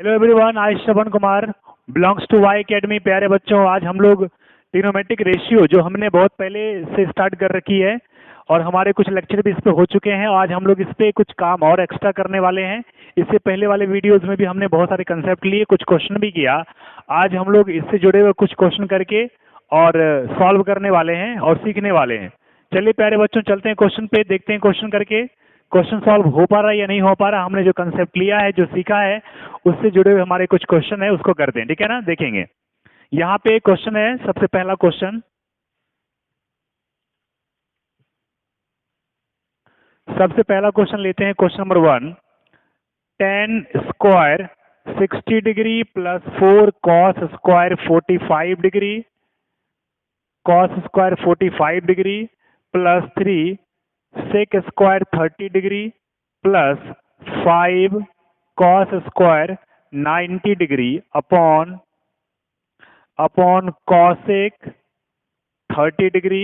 Hello everyone, I Shravan Kumar belongs to Y academy. प्यारे बच्चों, आज हम लोग ट्रिग्नोमेट्रिक रेशियो जो हमने बहुत पहले से स्टार्ट कर रखी है और हमारे कुछ लेक्चर भी इस पे हो चुके हैं। आज हम लोग इस पे कुछ काम और एक्स्ट्रा करने वाले हैं। इससे पहले वाले वीडियोस में भी हमने बहुत सारे कंसेप्ट लिए, कुछ क्वेश्चन भी किया। आज हम लोग इससे जुड़े हुए कुछ क्वेश्चन करके और सॉल्व करने वाले हैं और सीखने वाले हैं। चलिए प्यारे बच्चों, चलते हैं क्वेश्चन पे, देखते हैं क्वेश्चन करके क्वेश्चन सॉल्व हो पा रहा है या नहीं हो पा रहा। हमने जो कंसेप्ट लिया है, जो सीखा है, उससे जुड़े हुए हमारे कुछ क्वेश्चन है, उसको करते हैं। ठीक है ना, देखेंगे। यहाँ पे क्वेश्चन है, सबसे पहला क्वेश्चन। सबसे पहला क्वेश्चन लेते हैं, question number 1। tan square 60 degree plus 4 cos square 45 degree, cos square 45 degree plus 3 sec square 30 degree plus 5 cos square 90 degree upon cosec 30 degree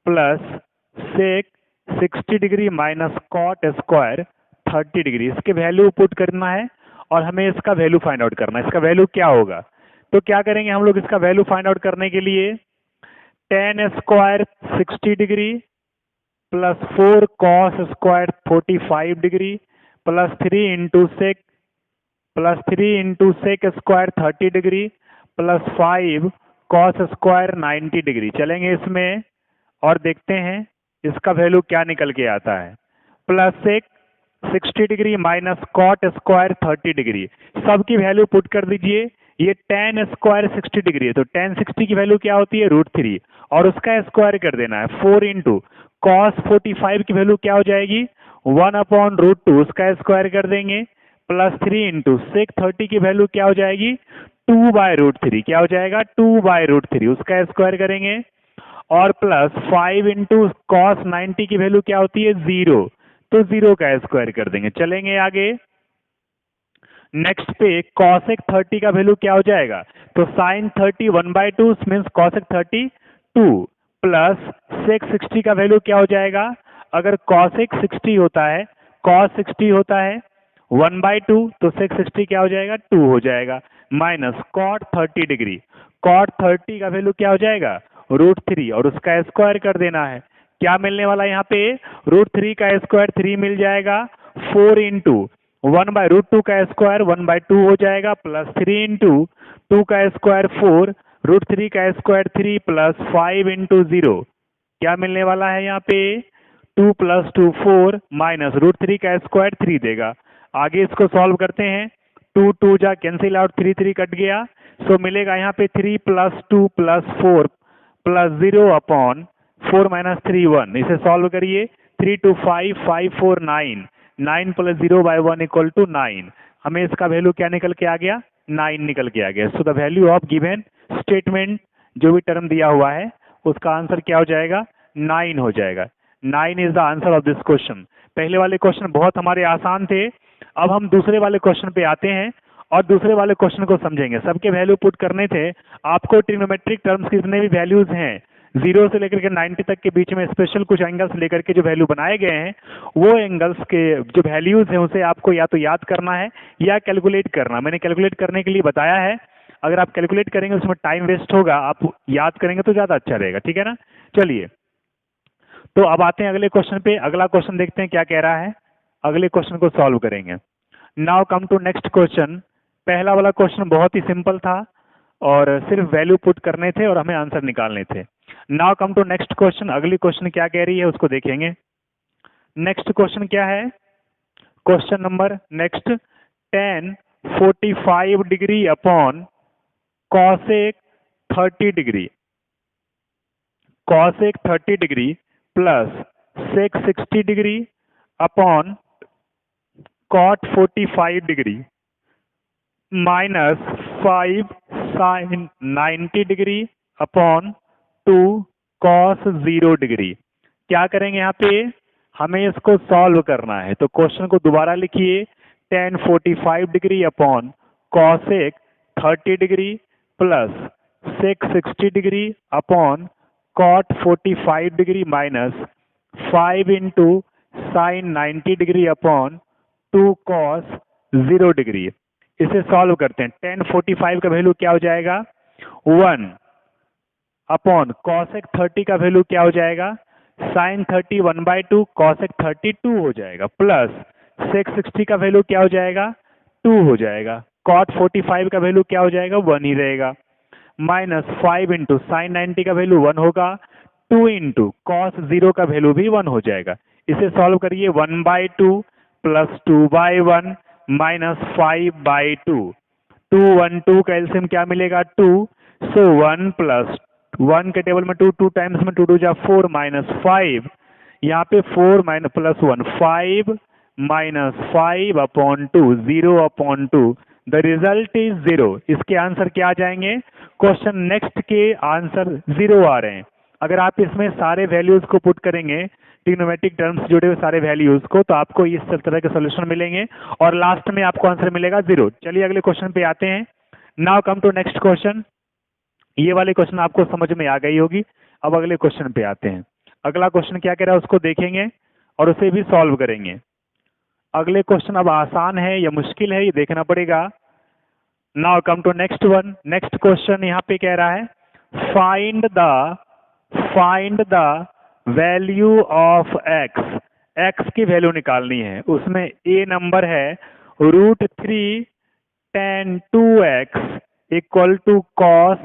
plus sec 60 degree minus cot square 30 degree. इसके value put करना है और हमें इसका value find out करना है। इसका value क्या होगा, तो क्या करेंगे हम लोग इसका वैल्यू फाइंड आउट करने के लिए tan square 60 degree plus 4 cos square 45 degree plus 3 into sec square 30 degree plus 5 cos square 90 degree. चलेंगे इसमें और देखते हैं इसका वैल्यू क्या निकल के आता है। Plus sec 60 degree minus cot square 30 degree, सबकी वैल्यू पुट कर दीजिए। ये tan स्क्वायर 60 डिग्री है, तो tan 60 की वैल्यू क्या होती है, √3, और उसका स्क्वायर कर देना है। 4 इंटू cos 45 की वैल्यू क्या हो जाएगी, 1/√2, उसका स्क्वायर कर देंगे। प्लस 3 इंटू सेक 30 की वैल्यू क्या हो जाएगी, 2/√3, क्या हो जाएगा, 2/√3, उसका स्क्वायर करेंगे। और प्लस 5 इंटू कॉस 90 की वैल्यू क्या होती है, 0, तो 0 का स्क्वायर कर देंगे। चलेंगे आगे। नेक्स्ट पे cosec 30 का वैल्यू क्या हो जाएगा, तो sin 30 1/2 means cosec 30 2 plus sec 60 का वैल्यू क्या हो जाएगा, अगर cosec 60 होता है, cos 60 होता है 1/2, तो sec 60 क्या हो जाएगा, 2 हो जाएगा, माइनस cot 30 डिग्री, cot 30 का वैल्यू क्या हो जाएगा, √3, और उसका स्क्वायर कर देना है। क्या मिलने वाला है यहाँ पे, √3 का स्क्वायर 3 मिल जाएगा, 4 इंटू 1/√2 का स्क्वायर 1/2 हो जाएगा, प्लस 3 इंटू 2 का स्क्वायर 4, √3 का स्क्वायर 3 प्लस 5 इंटू 0, क्या मिलने वाला है यहाँ पे, 2 प्लस 2 4 माइनस √3 का स्क्वायर 3 देगा। आगे इसको सॉल्व करते हैं। 2 2 जा कैंसिल आउट, 3 3 कट गया, सो मिलेगा यहाँ पे 3 plus 2 plus 4 plus 0 upon 4 minus 3 1। इसे सॉल्व करिए। 3 2 5 5 4 9, 9 प्लस 0/1 इक्वल टू 9। हमें इसका वैल्यू क्या निकल के आ गया, 9 निकल के आ गया। So the value of given statement, जो भी टर्म दिया हुआ है, उसका आंसर क्या हो जाएगा, 9 हो जाएगा। 9 is the answer of this question. पहले वाले क्वेश्चन बहुत हमारे आसान थे। अब हम दूसरे वाले क्वेश्चन पे आते हैं और दूसरे वाले क्वेश्चन को समझेंगे। सबके वैल्यू पुट करने थे आपको। ट्रिग्नोमेट्रिक टर्म्स की जितने भी वैल्यूज हैं 0 से लेकर के 90 तक के बीच में स्पेशल कुछ एंगल्स लेकर के जो वैल्यू बनाए गए हैं, वो एंगल्स के जो वैल्यूज हैं उसे आपको या तो याद करना है या कैलकुलेट करना। मैंने कैलकुलेट करने के लिए बताया है। अगर आप कैलकुलेट करेंगे उसमें टाइम वेस्ट होगा, आप याद करेंगे तो ज़्यादा अच्छा रहेगा। ठीक है ना, चलिए तो अब आते हैं अगले क्वेश्चन पे। अगला क्वेश्चन देखते हैं क्या कह रहा है, अगले क्वेश्चन को सॉल्व करेंगे। Now come to next question. पहला वाला क्वेश्चन बहुत ही सिंपल था और सिर्फ वैल्यू पुट करने थे और हमें आंसर निकालने थे। Now come to next question. अगली क्वेश्चन क्या कह रही है उसको देखेंगे। नेक्स्ट क्वेश्चन क्या है, question number next, tan 45 degree upon cosec 30 degree, cosec 30 degree plus sec 60 degree upon cot 45 degree minus 5 sin 90 degree upon 2 cos 0 degree. क्या करेंगे यहाँ पे, हमें इसको सॉल्व करना है। तो क्वेश्चन को दोबारा लिखिए। tan 45 degree upon cosec 30 degree plus sec 60 degree upon cot 45 degree minus 5 into sin 90 degree upon 2 cos 0 degree. इसे सॉल्व करते हैं। tan 45 का वैल्यू क्या हो जाएगा 1 अपॉन cosec 30 का वैल्यू क्या हो जाएगा sin 30 1/2 cosec 30 2 हो जाएगा, प्लस sec 60 का वैल्यू क्या हो जाएगा 2 हो जाएगा, cot 45 का वैल्यू क्या हो जाएगा 1 ही रहेगा, माइनस 5 इंटू साइन 90 का वैल्यू 1 होगा, 2 इंटू कॉस 0 का वैल्यू भी 1 हो जाएगा। इसे सॉल्व करिए 1/2 प्लस 2/1 माइनस 5/2, 2 1 2 का एलसीएम क्या मिलेगा 2, सो 1 प्लस 1 के टेबल में 2, 2 टाइम्स में 2 2 जा 4 माइनस 5, यहाँ पे 4 minus plus 1 5 minus 5 upon 2 0 upon 2, the result is 0। इसके आंसर क्या आ जाएंगे, क्वेश्चन नेक्स्ट के आंसर 0 आ रहे हैं। अगर आप इसमें सारे वैल्यूज को पुट करेंगे, ट्रिग्नोमेट्रिक टर्म्स जुड़े हुए सारे वैल्यूज को, तो आपको इस तरह के सोल्यूशन मिलेंगे और लास्ट में आपको आंसर मिलेगा 0। चलिए अगले क्वेश्चन पे आते हैं। Now come to next question. ये वाले क्वेश्चन आपको समझ में आ गई होगी। अब अगले क्वेश्चन पे आते हैं। अगला क्वेश्चन क्या कह रहा है उसको देखेंगे और उसे भी सॉल्व करेंगे। अगले क्वेश्चन अब आसान है या मुश्किल है ये देखना पड़ेगा। Now come to next one. Next question यहाँ पे कह रहा है find the value of X. X की वैल्यू निकालनी है। उसमें ए नंबर है √3 tan 2x equal to cos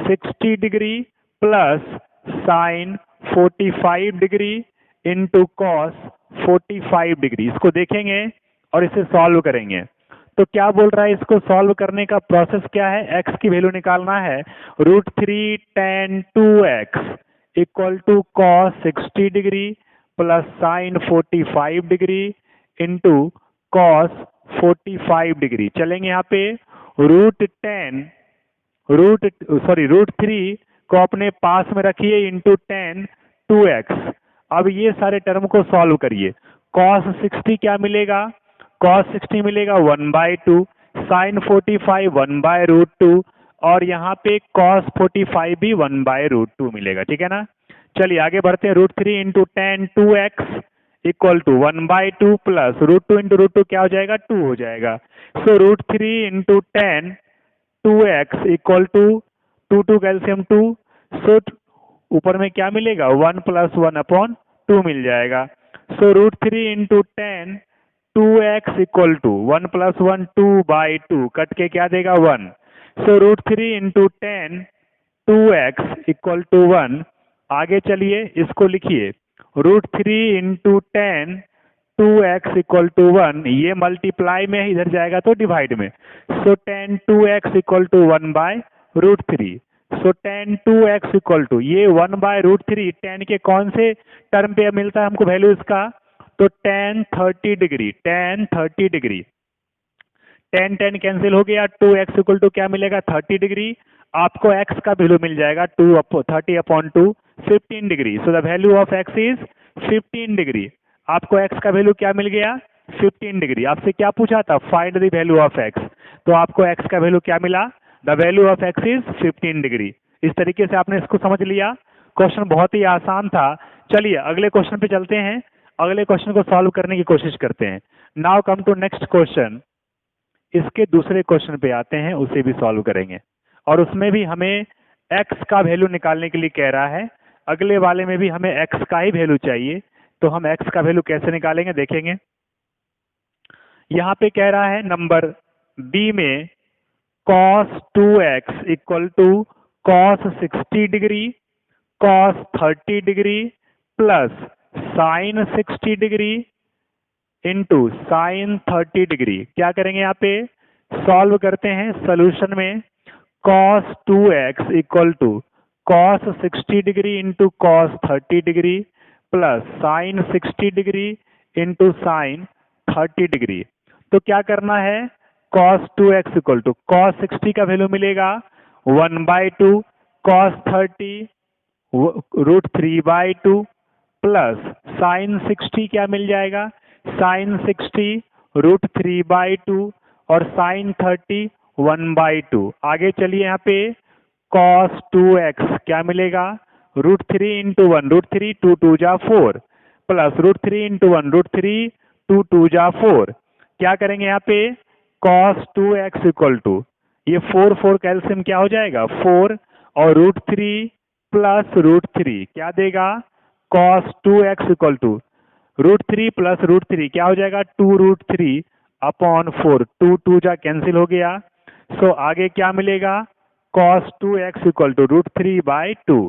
60 degree plus sine 45 degree into cos 45 degree. इसको देखेंगे और इसे सॉल्व करेंगे। तो क्या बोल रहा है, इसको सॉल्व करने का प्रोसेस क्या है, एक्स की वैल्यू निकालना है। √3 tan 2x equal to cos 60 degree plus sine 45 degree into cos 45 degree. चलेंगे यहाँ पे √3 को अपने पास में रखिए इंटू tan 2x। अब ये सारे टर्म को सॉल्व करिए। cos 60 क्या मिलेगा, cos 60 मिलेगा 1/2, sin 45 1/√2 और यहाँ पे cos 45 भी 1/√2 मिलेगा। ठीक है ना। चलिए आगे बढ़ते हैं। √3 into tan 2x equal to 1/2 plus √2 into √2 क्या हो जाएगा 2 हो जाएगा। So √3 into tan 2x equal to 2 calcium 2, so ऊपर में क्या मिलेगा 1 प्लस 1 अपॉन 2 मिल जाएगा। So √3 into tan 2x equal to 1 plus 1 2/2 cut के क्या देगा 1। So √3 into tan 2x equal to 1। आगे चलिए इसको लिखिए √3 into tan 2x equal to 1। ये मल्टीप्लाई में इधर जाएगा तो डिवाइड में। So tan 2x equal to 1/√3। So tan 2x equal to ये 1/√3 tan के कौन से टर्म पे मिलता है हमको वैल्यू इसका, तो tan 30 degree. tan 30 degree tan cancel हो गया, 2x इक्वल टू क्या मिलेगा 30 डिग्री। आपको x का वैल्यू मिल जाएगा 30 upon 2 15 degree. So the value of x is 15 degree. आपको x का वैल्यू क्या मिल गया 15 डिग्री। आपसे क्या पूछा था, find the value of x, तो आपको x का वैल्यू क्या मिला, the value of x is 15 degree. इस तरीके से आपने इसको समझ लिया। क्वेश्चन बहुत ही आसान था। चलिए अगले क्वेश्चन पे चलते हैं। अगले क्वेश्चन को सॉल्व करने की कोशिश करते हैं। Now come to next question. इसके दूसरे क्वेश्चन पे आते हैं, उसे भी सॉल्व करेंगे और उसमें भी हमें x का वैल्यू निकालने के लिए कह रहा है। अगले वाले में भी हमें x का ही वैल्यू चाहिए, तो हम x का वैल्यू कैसे निकालेंगे देखेंगे। यहाँ पे कह रहा है नंबर बी में cos 2x equal to cos 60 degree cos 30 degree plus sin 60 degree into sine 30 degree. क्या करेंगे यहाँ पे, सॉल्व करते हैं। सोल्यूशन में cos 2x equal to cos 60 degree into cos 30 degree plus sine 60 degree into sine 30 degree. तो क्या करना है, cos 2x equal to cos 60 का वैल्यू मिलेगा 1/2 cos 30 √3/2 प्लस साइन 60 क्या मिल जाएगा, साइन 60 √3/2 और साइन 30 1/2। आगे चलिए यहाँ पे cos 2x क्या मिलेगा, √3 इंटू 1 √3 2 2 जा 4 प्लस √3 इंटू 1 √3 2 2 जा 4। क्या करेंगे यहाँ पे cos 2x इक्वल टू, ये 4 का एलसीएम क्या हो जाएगा 4 और √3 प्लस √3 क्या देगा cos 2x equal to √3 plus √3 क्या हो जाएगा 2√3 अपॉन 4, 2 जा कैंसिल हो गया। सो आगे क्या मिलेगा cos 2x इक्वल टू √3/2।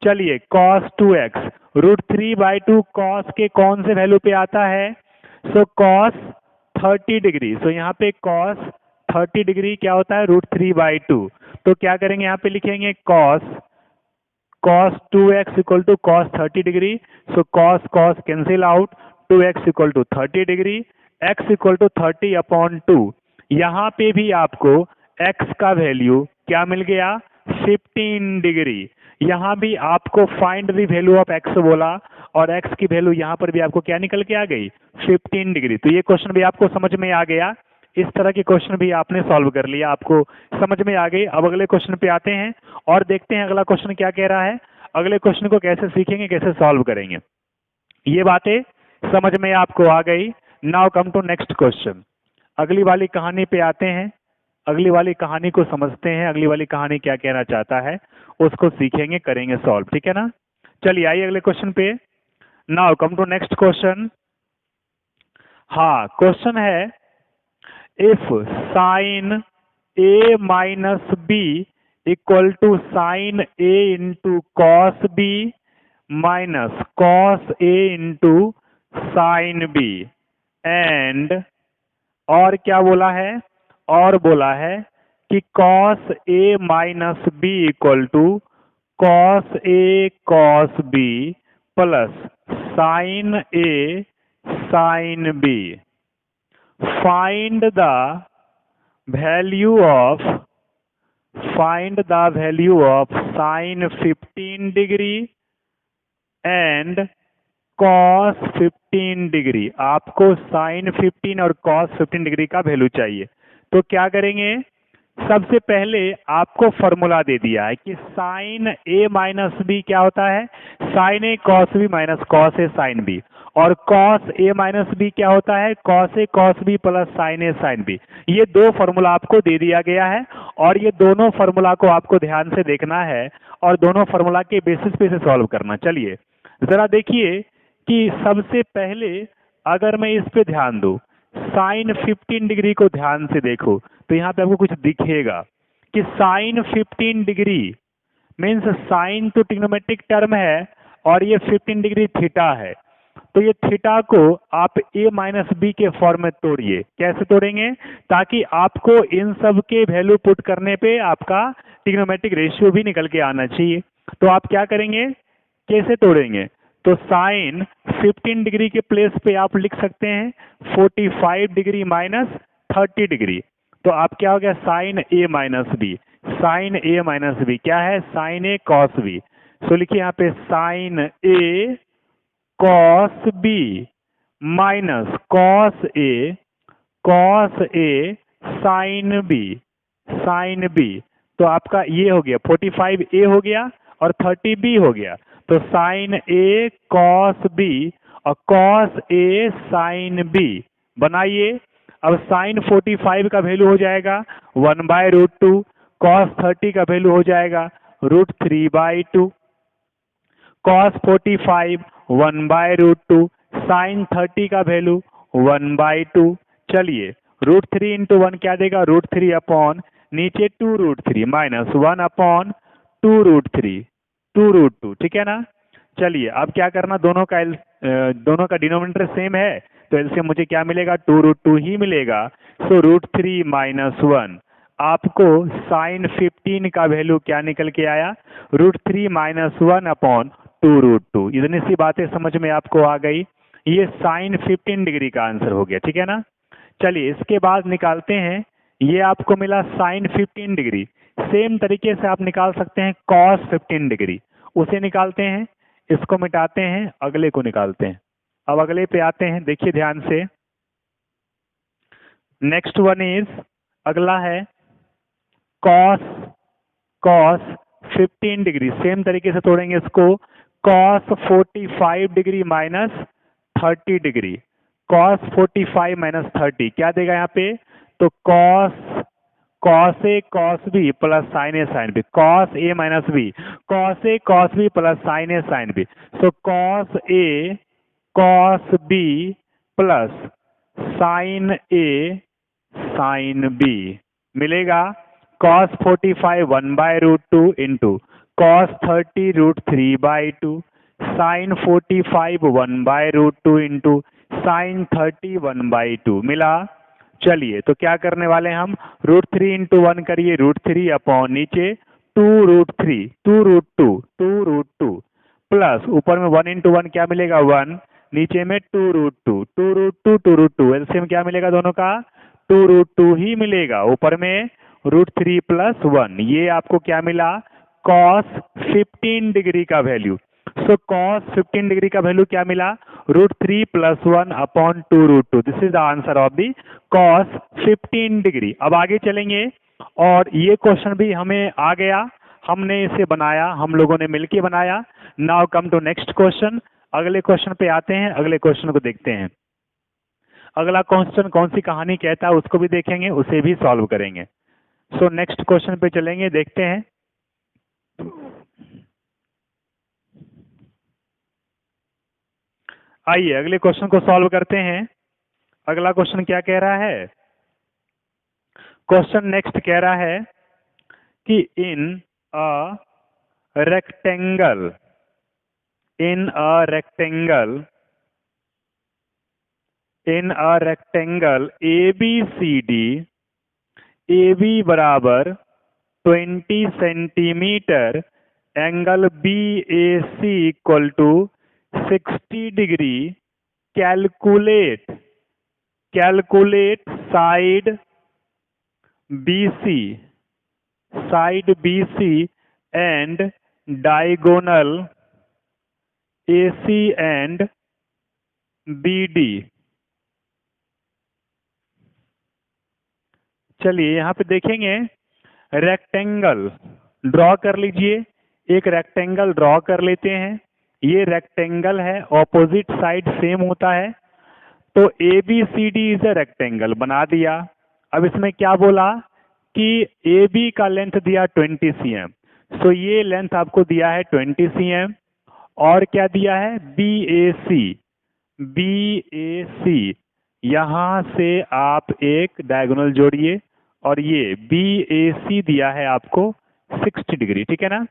चलिए cos 2x √3/2 cos के कौन से वैल्यू पे आता है, सो cos 30 डिग्री। सो यहाँ पे cos 30 डिग्री क्या होता है √3/2। तो क्या करेंगे यहाँ पे लिखेंगे cos 2x equal to cos 30 degree. So cos cancel out, 2x equal to 30 degree, x equal to 30 upon 2। यहाँ पे भी आपको x का वैल्यू क्या मिल गया 15 डिग्री। यहाँ भी आपको find the value of x बोला और x की वैल्यू यहाँ पर भी आपको क्या निकल के आ गई 15 डिग्री। तो ये क्वेश्चन भी आपको समझ में आ गया, इस तरह के क्वेश्चन भी आपने सॉल्व कर लिया, आपको समझ में आ गई। अब अगले क्वेश्चन पे आते हैं और देखते हैं अगला क्वेश्चन क्या कह रहा है, अगले क्वेश्चन को कैसे सीखेंगे, कैसे सॉल्व करेंगे। ये बातें समझ में आपको आ गई। Now come to next question. अगली वाली कहानी पे आते हैं, अगली वाली कहानी को समझते हैं, अगली वाली कहानी क्या कहना चाहता है उसको सीखेंगे, करेंगे सॉल्व, ठीक है ना। चलिए आइए अगले क्वेश्चन पे। Now come to next question. हाँ, क्वेश्चन है if sine a minus B equal to sine a into cos B minus cos a into sine B and, और क्या बोला है, और बोला है कि cos a minus B equal to cos a cos b plus sine a sine b। find the value of sin 15 degree and cos 15 degree. आपको sin 15 और cos 15 डिग्री का वैल्यू चाहिए। तो क्या करेंगे, सबसे पहले आपको फॉर्मूला दे दिया है कि साइन a माइनस बी क्या होता है sine a cos b minus cos a sine b, और cos a माइनस बी क्या होता है cos a cos b plus sine a sine b। ये दो फॉर्मूला आपको दे दिया गया है और ये दोनों फॉर्मूला को आपको ध्यान से देखना है और दोनों फॉर्मूला के बेसिस पे से सॉल्व करना। चलिए जरा देखिए कि सबसे पहले अगर मैं इस पे ध्यान दूं, साइन 15 डिग्री को ध्यान से देखो तो यहाँ पे आपको कुछ दिखेगा कि साइन 15 डिग्री मीन्स साइन तो ट्रिग्नोमेट्रिक टर्म है और ये 15 डिग्री थीटा है। तो ये थीटा को आप a माइनस बी के फॉर्म में तोड़िए। कैसे तोड़ेंगे, ताकि आपको इन सब के वैल्यू पुट करने पे आपका ट्रिग्नोमेट्रिक रेशियो भी निकल के आना चाहिए। तो आप क्या करेंगे, कैसे तोड़ेंगे, तो साइन 15 डिग्री के प्लेस पे आप लिख सकते हैं 45 डिग्री माइनस 30 डिग्री। तो आप क्या हो गया sine a minus B, sine a minus B क्या है sine a cos B. So लिखिए यहाँ पे sine a cos B minus cos a sine B, sine B. तो आपका ये हो गया 45 a हो गया और 30 b हो गया। तो साइन a कॉस b और कॉस a साइन b बनाइए। अब साइन 45 का वैल्यू हो जाएगा 1/√2, कॉस 30 का वैल्यू हो जाएगा √3/2, कॉस 45 1/√2, साइन 30 का वैल्यू 1/2। चलिए √3 इंटू 1 क्या देगा √3 अपॉन नीचे 2√3 माइनस 1 अपॉन 2√3 2√2, ठीक है ना। चलिए अब क्या करना, दोनों का डिनोमिनेटर सेम है तो एलसीएम मुझे क्या मिलेगा 2√2 ही मिलेगा। सो √3 माइनस 1, आपको साइन 15 का वैल्यू क्या निकल के आया √3 माइनस 1 अपॉन 2√2। इतनी सी बातें समझ में आपको आ गई, ये साइन 15 डिग्री का आंसर हो गया, ठीक है ना। चलिए इसके बाद निकालते हैं, ये आपको मिला साइन 15 डिग्री, सेम तरीके से आप निकाल सकते हैं कॉस 15 डिग्री, उसे निकालते हैं, इसको मिटाते हैं, अगले को निकालते हैं। अब अगले पे आते हैं, देखिए ध्यान से। नेक्स्ट वन इज, अगला है कॉस 15 डिग्री, सेम तरीके से तोड़ेंगे इसको, cos 45 degree minus 30 degree, cos 45 minus 30 क्या देगा यहाँ पे तो cos A cos B plus sine A sine B, cos A minus B, cos A cos B plus sine A sine B. So cos A cos B plus sine A sine B मिलेगा। Cos 45 1/√2 into cos 30 √3/2 sine 45 1/√2 into sine 30 1/2 मिला। चलिए तो क्या करने वाले हैं हम, √3 into 1 करिए √3 अपॉन नीचे 2√3 2√2 प्लस ऊपर में 1 इंटू 1 क्या मिलेगा 1, नीचे में 2√2 एलसीएम क्या मिलेगा दोनों का 2√2 ही मिलेगा, ऊपर में √3 प्लस 1। ये आपको क्या मिला cos 15 डिग्री का वैल्यू। सो cos 15 डिग्री का वैल्यू क्या मिला √3 plus 1 upon 2√2। This is the answer of the cos 15 degree. अब आगे चलेंगे और ये क्वेश्चन भी हमें आ गया, हमने इसे बनाया, हम लोगों ने मिलके बनाया। Now come to next question. अगले क्वेश्चन पे आते हैं, अगले क्वेश्चन को देखते हैं। अगला क्वेश्चन कौन सी कहानी कहता है उसको भी देखेंगे, उसे भी सॉल्व करेंगे। सो नेक्स्ट क्वेश्चन पे चलेंगे, देखते हैं। आइए अगले क्वेश्चन को सॉल्व करते हैं। अगला क्वेश्चन क्या कह रहा है, क्वेश्चन नेक्स्ट कह रहा है कि in a rectangle ABCD, AB बराबर 20 centimetre, angle BAC equal to 60 degree. Calculate side BC and diagonal AC and BD। चलिए यहाँ पे देखेंगे, रेक्टेंगल ड्रॉ कर लीजिए, एक रेक्टेंगल ड्रॉ कर लेते हैं। ये रेक्टेंगल है, ऑपोजिट साइड सेम होता है, तो ABCD इज अ रेक्टेंगल बना दिया। अब इसमें क्या बोला कि AB का लेंथ दिया 20 cm, सो ये लेंथ आपको दिया है 20 cm, और क्या दिया है BAC, यहां से आप एक डायगोनल जोड़िए, और ये BAC दिया है आपको 60 डिग्री, ठीक है ना।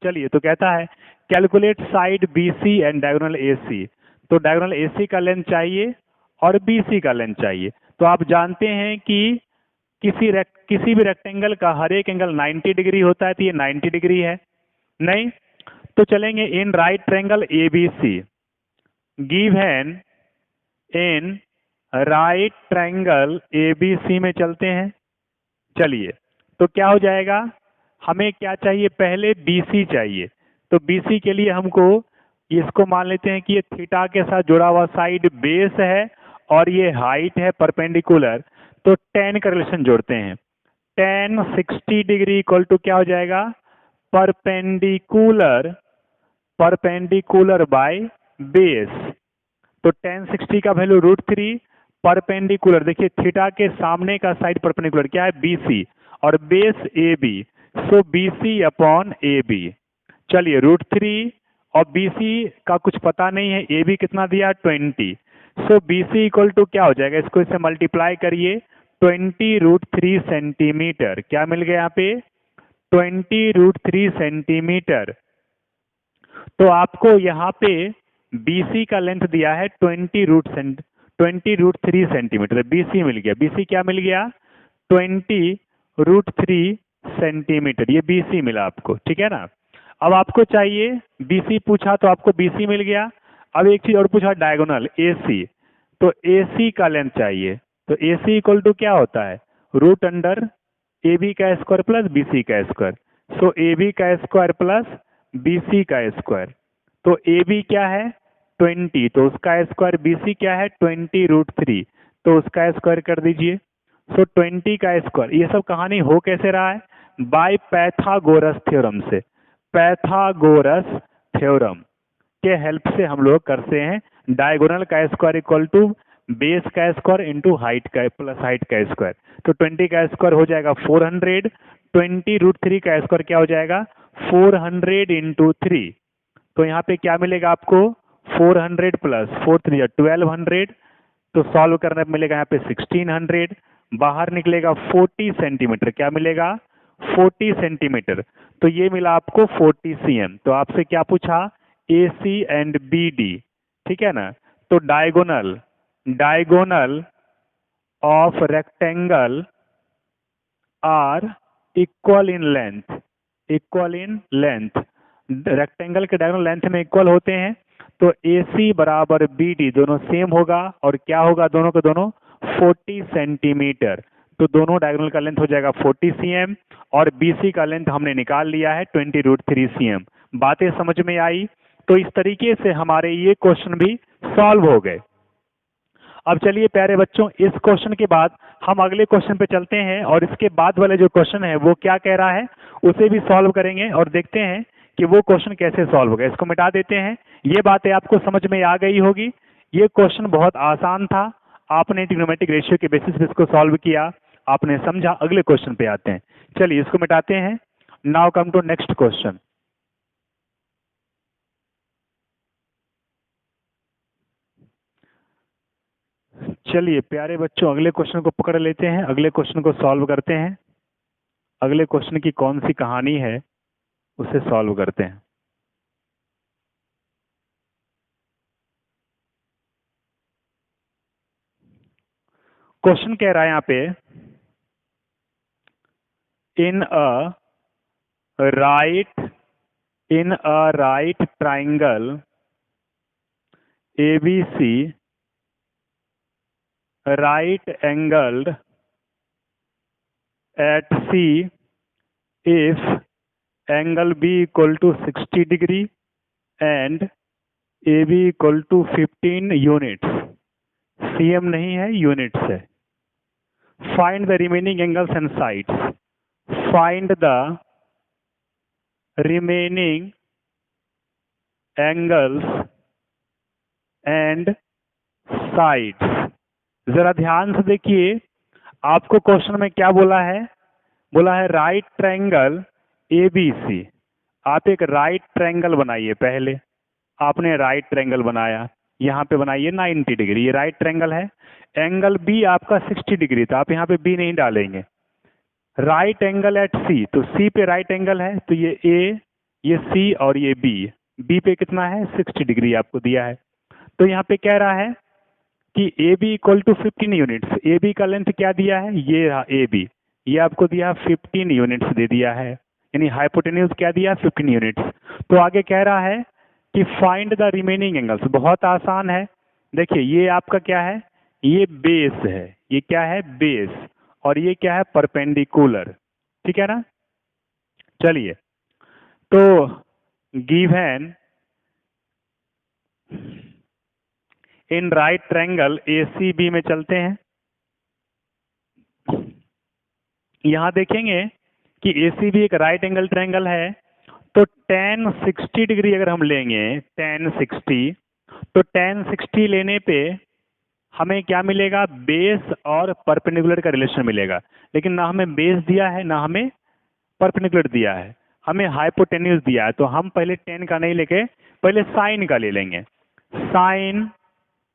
चलिए तो कहता है calculate side BC and diagonal AC, तो डायगोनल AC का लेंथ चाहिए और BC का लेंथ चाहिए। तो आप जानते हैं कि किसी भी रेक्टेंगल का हर एक एंगल 90 डिग्री होता है, तो ये 90 डिग्री है नहीं। तो चलेंगे in right triangle ABC, given in right triangle ABC में चलते हैं। चलिए तो क्या हो जाएगा, हमें क्या चाहिए, पहले BC चाहिए। तो BC के लिए हमको इसको मान लेते हैं कि ये थीटा के साथ जुड़ा हुआ साइड बेस है और ये हाइट है परपेंडिकुलर, तो tan का रिलेशन जोड़ते हैं। tan 60 डिग्री इक्वल टू क्या हो जाएगा, परपेंडिकुलर बाय बेस। तो tan 60 का वैल्यू √3, परपेंडिकुलर देखिए थीटा के सामने का साइड परपेंडिकुलर क्या है BC, और बेस AB, सो BC अपॉन AB। चलिए √3 और BC का कुछ पता नहीं है, AB कितना दिया 20, सो BC इक्वल टू क्या हो जाएगा, इसको इससे मल्टीप्लाई करिए 20 √3 सेंटीमीटर, क्या मिल गया यहाँ पे 20 √3 सेंटीमीटर। तो आपको यहाँ पे BC का लेंथ दिया है 20 √3 सेंटीमीटर, BC मिल गया। BC क्या मिल गया 20 √3 सेंटीमीटर, ये BC मिला आपको, ठीक है ना। अब आपको चाहिए BC पूछा तो आपको BC मिल गया। अब एक चीज और पूछा डायगोनल AC, तो AC का लेंथ चाहिए। तो AC इक्वल टू क्या होता है √AB का स्क्वायर प्लस BC का स्क्वायर, सो AB का स्क्वायर प्लस BC का स्क्वायर। तो AB क्या है 20, तो उसका स्क्वायर, BC क्या है 20 √3, तो उसका स्क्वायर कर दीजिए, सो 20 का स्क्वायर। ये सब कहानी हो कैसे रहा है, बाय पैथागोरस थ्योरम से, पैथागोरस थ्योरम के हेल्प से हम लोग करते हैं। डायगोनल का स्क्वायर इक्वल टू बेस का स्क्वायर इंटू हाइट का प्लस हाइट का स्क्वायर। तो 20 का स्क्वायर हो जाएगा 400, 20√3 का स्क्वायर क्या हो जाएगा 400 इंटू 3। तो यहाँ पे क्या मिलेगा आपको 400 प्लस 4 3 1200। तो सॉल्व करने पे मिलेगा यहाँ पे 1600। बाहर निकलेगा 40 सेंटीमीटर। क्या मिलेगा 40 सेंटीमीटर। तो ये मिला आपको 40 cm। तो आपसे क्या पूछा AC एंड BD, ठीक है ना। तो diagonal of rectangle are equal in length, equal in length. Rectangle के डायगोनल लेंथ में इक्वल होते हैं। तो AC बराबर BD दोनों सेम होगा और क्या होगा दोनों के दोनों 40 सेंटीमीटर। तो दोनों डायगोनल का लेंथ हो जाएगा 40 cm और BC का लेंथ हमने निकाल लिया है 20√3 cm। बातें समझ में आई। तो इस तरीके से हमारे ये क्वेश्चन भी सॉल्व हो गए। अब चलिए प्यारे बच्चों, इस क्वेश्चन के बाद हम अगले क्वेश्चन पे चलते हैं और इसके बाद वाले जो क्वेश्चन है वो क्या कह रहा है उसे भी सॉल्व करेंगे और देखते हैं कि वो क्वेश्चन कैसे सॉल्व होगा। इसको मिटा देते हैं। ये बातें आपको समझ में आ गई होगी। ये क्वेश्चन बहुत आसान था। आपने ट्रिग्नोमेट्रिक रेशियो के बेसिस पे इसको सॉल्व किया, आपने समझा। अगले क्वेश्चन पे आते हैं। चलिए इसको मिटाते हैं। Now come to next question. चलिए प्यारे बच्चों, अगले क्वेश्चन को पकड़ लेते हैं, अगले क्वेश्चन को सॉल्व करते हैं। अगले क्वेश्चन की कौन सी कहानी है उसे सॉल्व करते हैं। क्वेश्चन कह रहा है यहाँ पे in a right triangle ABC right angled at C if angle B equal to 60 degree and AB equal to 15 units। CM नहीं है, units है। Find the remaining angles and sides। Find the remaining angles and sides। जरा ध्यान से देखिए, आपको question में क्या बोला है। बोला है राइट ट्रायंगल ABC। आप एक राइट ट्रायंगल बनाइए। पहले आपने राइट ट्रायंगल बनाया, यहाँ पे बनाइए 90 डिग्री। ये राइट ट्रायंगल है। एंगल B आपका 60 डिग्री, तो आप यहाँ पे B नहीं डालेंगे। राइट एंगल एट C, तो C पे राइट एंगल है, तो ये A, ये C और ये B पे कितना है 60 डिग्री आपको दिया है। तो यहाँ पे कह रहा है कि AB equal to 15 units. AB का लेंथ क्या दिया है, ये रहा AB, ये आपको दिया 15 यूनिट्स दे दिया है, यानी हाइपोटेन्यूज क्या दिया 15 यूनिट्स। तो आगे कह रहा है कि फाइंड द रिमेनिंग एंगल्स। बहुत आसान है। देखिए ये आपका क्या है, ये बेस है, ये क्या है बेस, और ये क्या है परपेंडिकुलर, ठीक है ना। चलिए तो given in right triangle ACB में चलते हैं। यहां देखेंगे कि ACB एक राइट एंगल ट्रायंगल है। तो tan 60 डिग्री अगर हम लेंगे, tan 60, तो tan 60 लेने पे हमें क्या मिलेगा, बेस और परपेंडिकुलर का रिलेशन मिलेगा। लेकिन ना हमें बेस दिया है ना हमें परपेंडिकुलर दिया है, हमें हाइपोटेन्यूज दिया है। तो हम पहले tan का नहीं लेके पहले साइन का ले लेंगे। साइन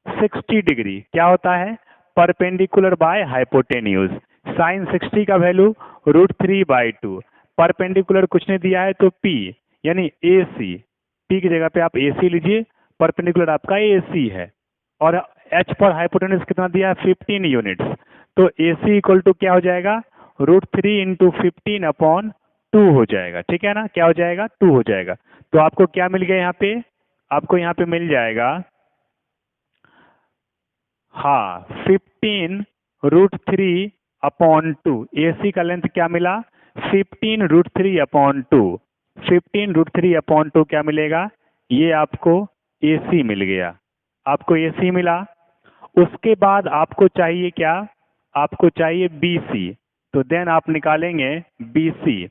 60 डिग्री क्या होता है, परपेंडिकुलर बाय हाइपोटेन्यूज। साइन 60 का वैल्यू √3/2। परपेंडिकुलर कुछ नहीं दिया है तो P, यानी AC। P की जगह पे आप AC लीजिए, परपेंडिकुलर आपका AC है। और H पर हाइपोटेन्यूज कितना दिया है 15 यूनिट्स। तो AC इक्वल टू क्या हो जाएगा √3 × 15/2 हो जाएगा, ठीक है ना। क्या हो जाएगा 2 हो जाएगा। तो आपको क्या मिल गया यहाँ पे, आपको यहाँ पे मिल जाएगा हाँ 15√3/2। AC का लेंथ क्या मिला 15√3/2। 15√3/2 क्या मिलेगा, ये आपको AC मिल गया। आपको AC मिला। उसके बाद आपको चाहिए क्या, आपको चाहिए BC। तो देन आप निकालेंगे BC।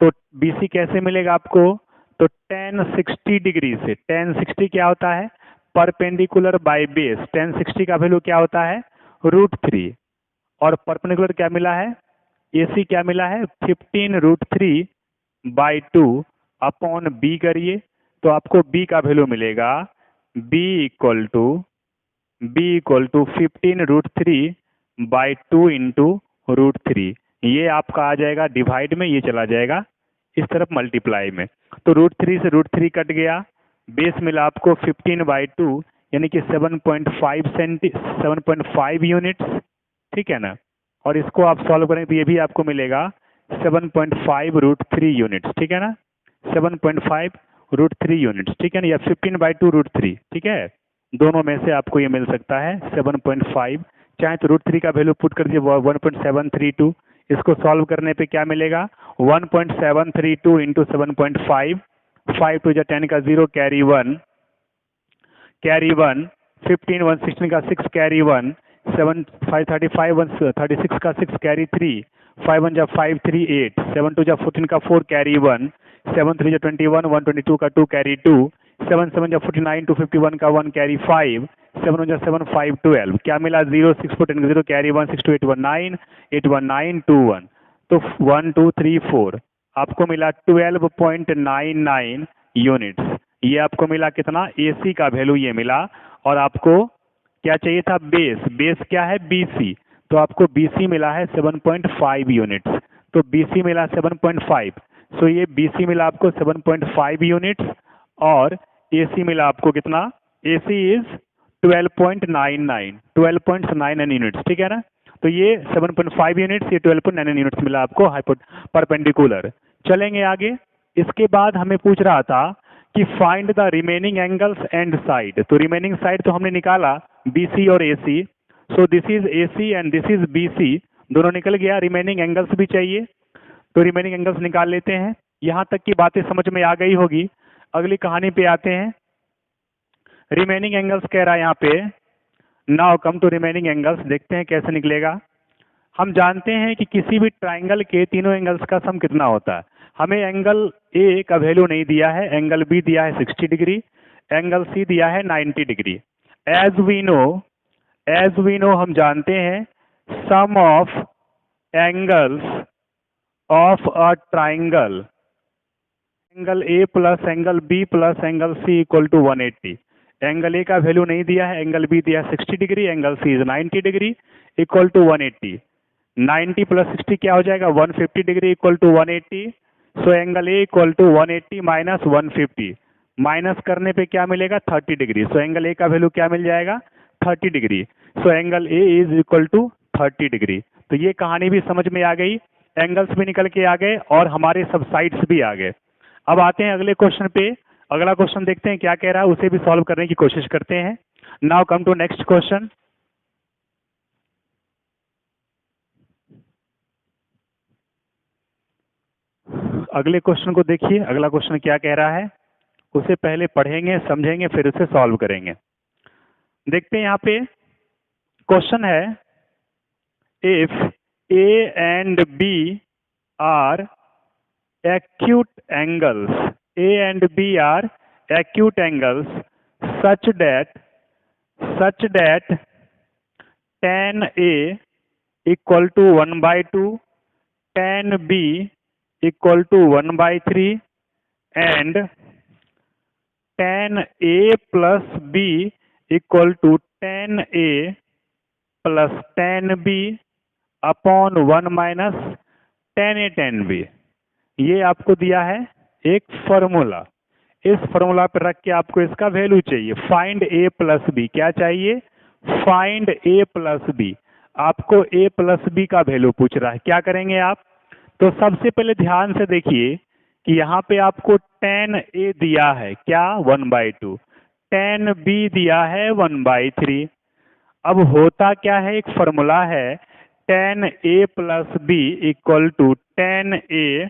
तो BC कैसे मिलेगा आपको, तो tan 60 डिग्री से। tan 60 क्या होता है परपेंडिकुलर बाय बेस tan 60 का वैल्यू क्या होता है √3 और परपेंडिकुलर क्या मिला है AC क्या मिला है 15√3/2 अपॉन B करिए तो आपको B का वैल्यू मिलेगा B इक्वल टू 15√3/2 इंटू √3। ये आपका आ जाएगा डिवाइड में, ये चला जाएगा इस तरफ मल्टीप्लाई में, तो √3 से √3 कट गया, बेस मिला आपको 15/2 यानी कि 7.5 यूनिट्स, ठीक है ना। और इसको आप सॉल्व करें तो ये भी आपको मिलेगा 7.5 √3 यूनिट्स, ठीक है ना, 7.5 √3 यूनिट्स, ठीक है ना, या 15/2 √3, ठीक है। दोनों में से आपको ये मिल सकता है 7.5, चाहे तो √3 का वैल्यू पुट कर दीजिए 1.732, इसको सॉल्व करने पे क्या मिलेगा 1.732 इंटू 7.5, 5 टू 10 का 0 कैरी 1, 15 1 16 का 6 कैरी 1, 7 5 35 1 36 का 6 कैरी 3, 5 1 जा 5 3 8, 7 2 जा 14 का 4 कैरी 1, 7 3 जा 21 122 का 2 कैरी 2, 7 7 जा 49 251 का 1 कैरी 5, 7 1 जा 7 5 12, क्या मिला 0 6 4 10 का 0 कैरी 1, 6 2 8 1 9 8 1 9 2 1, तो 1 2 3 4 आपको मिला 12.99 यूनिट्स। ये आपको मिला कितना AC का वैल्यू ये मिला, और आपको क्या चाहिए था बेस क्या है BC, तो आपको BC मिला है 7.5 यूनिट्स, तो BC मिला 7.5, सो ये BC मिला आपको 7.5 यूनिट्स और AC मिला आपको कितना AC इज 12.99 यूनिट्स, ठीक है ना। तो ये 7.5 यूनिट्स, ये 12.99 यूनिट्स मिला आपको परपेंडिकुलर। चलेंगे आगे, इसके बाद हमें पूछ रहा था कि find the remaining angles and side, तो रिमेनिंग साइड तो हमने निकाला BC और AC, so this is AC and this is BC, दोनों निकल गया, रिमेनिंग एंगल्स भी चाहिए, तो रिमेनिंग एंगल्स निकाल लेते हैं। यहां तक की बातें समझ में आ गई होगी, अगली कहानी पे आते हैं। रिमेनिंग एंगल्स कह रहा है यहाँ पे, now come to remaining angles, देखते हैं कैसे निकलेगा। हम जानते हैं कि किसी भी ट्राइंगल के तीनों एंगल्स का सम कितना होता है। हमें एंगल A का वैल्यू नहीं दिया है, एंगल B दिया है 60 डिग्री, एंगल C दिया है 90 डिग्री। एज वी नो हम जानते हैं sum of angles of a triangle, angle A plus angle B plus angle C equal to 180। Angle A का वैल्यू नहीं दिया है, एंगल B दिया है 60 degree, angle C is 90 degree equal to 180। 90 plus 60 क्या हो जाएगा 150 degree equal to 180, so angle A equal to 180 minus 150, minus करने पे क्या मिलेगा 30 डिग्री, सो एंगल A का वैल्यू क्या मिल जाएगा 30 degree, so angle A is equal to 30 degree. तो ये कहानी भी समझ में आ गई, एंगल्स भी निकल के आ गए और हमारे सब साइड्स भी आ गए। अब आते हैं अगले क्वेश्चन पे, अगला क्वेश्चन देखते हैं क्या कह रहा है, उसे भी सॉल्व करने की कोशिश करते हैं। Now come to next question. अगले क्वेश्चन को देखिए, अगला क्वेश्चन क्या कह रहा है, उसे पहले पढ़ेंगे समझेंगे फिर उसे सॉल्व करेंगे। देखते हैं यहाँ पे क्वेश्चन है, if A and B are acute angles, A and B are acute angles such that tan A equal to 1/2, tan B equal to 1/3 and tan A plus B equal to tan A plus tan B upon 1 minus tan A tan B। ये आपको दिया है एक formula, इस formula पर रख के आपको इसका वैल्यू चाहिए। फाइंड A प्लस B, क्या चाहिए फाइंड A प्लस B, आपको A प्लस B का वैल्यू पूछ रहा है। क्या करेंगे आप, तो सबसे पहले ध्यान से देखिए कि यहाँ पे आपको tan A दिया है क्या 1/2, tan B दिया है 1/3। अब होता क्या है, एक फॉर्मूला है tan A plus B equal to tan A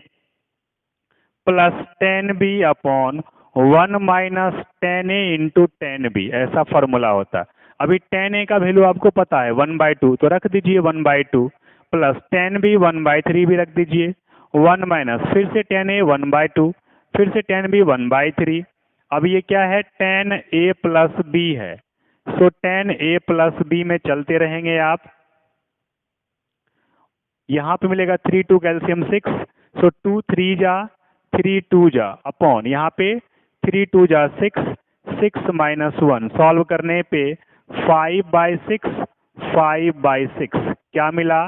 plus tan B upon 1 minus tan A into tan B, ऐसा फॉर्मूला होता है। अभी tan A का वैल्यू आपको पता है 1/2, तो रख दीजिए 1/2 प्लस tan B 1/3 भी रख दीजिए, 1 माइनस फिर से tan A 1/2, फिर से tan B 1/3, अब ये क्या है, tan a प्लस बी है। सो tan a प्लस बी में चलते रहेंगे आप। यहाँ पे मिलेगा 3 2 कैल्शियम 6, सो 2 3 जा 3 2 जा अपॉन यहाँ पे 3 2 जा 6, 6 माइनस 1 सॉल्व करने पे 5/6, 5/6 क्या मिला,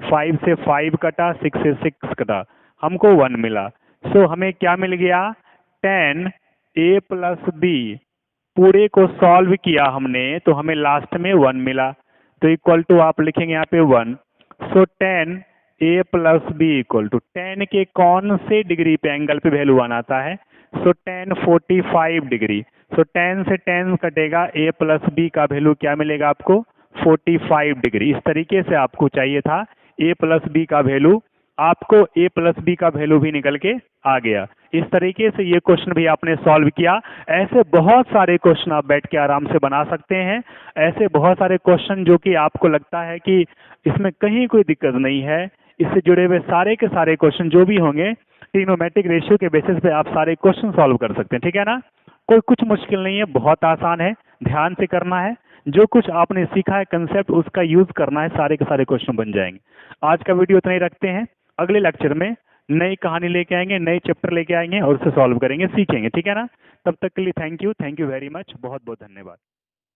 5 से 5 कटा, 6 से 6 कटा, हमको 1 मिला। सो हमें क्या मिल गया, tan a प्लस बी पूरे को सॉल्व किया हमने तो हमें लास्ट में 1 मिला, तो इक्वल टू आप लिखेंगे यहाँ पे 1। So tan a plus B equal to tan के कौन से डिग्री पे एंगल पे वैल्यू आता है, सो tan 45 डिग्री। सो tan से tan कटेगा, a प्लस बी का वैल्यू क्या मिलेगा आपको, 45 डिग्री। इस तरीके से आपको चाहिए था a प्लस बी का वैल्यू, आपको a प्लस बी का वैल्यू भी निकल के आ गया। इस तरीके से ये क्वेश्चन भी आपने सॉल्व किया। ऐसे बहुत सारे क्वेश्चन आप बैठ के आराम से बना सकते हैं। ऐसे बहुत सारे क्वेश्चन जो कि आपको लगता है कि इसमें कहीं कोई दिक्कत नहीं है, इससे जुड़े हुए सारे के सारे क्वेश्चन जो भी होंगे ट्रिग्नोमेट्रिक रेशियो के बेसिस पे आप सारे क्वेश्चन सॉल्व कर सकते हैं, ठीक है ना। कोई कुछ मुश्किल नहीं है, बहुत आसान है, ध्यान से करना है। जो कुछ आपने सीखा है कंसेप्ट उसका यूज करना है, सारे के सारे क्वेश्चन बन जाएंगे। आज का वीडियो इतना ही रखते हैं, अगले लेक्चर में नई कहानी लेके आएंगे, नए चैप्टर लेके आएंगे और उसे सॉल्व करेंगे, सीखेंगे, ठीक है ना। तब तक के लिए थैंक यू वेरी मच, बहुत बहुत धन्यवाद।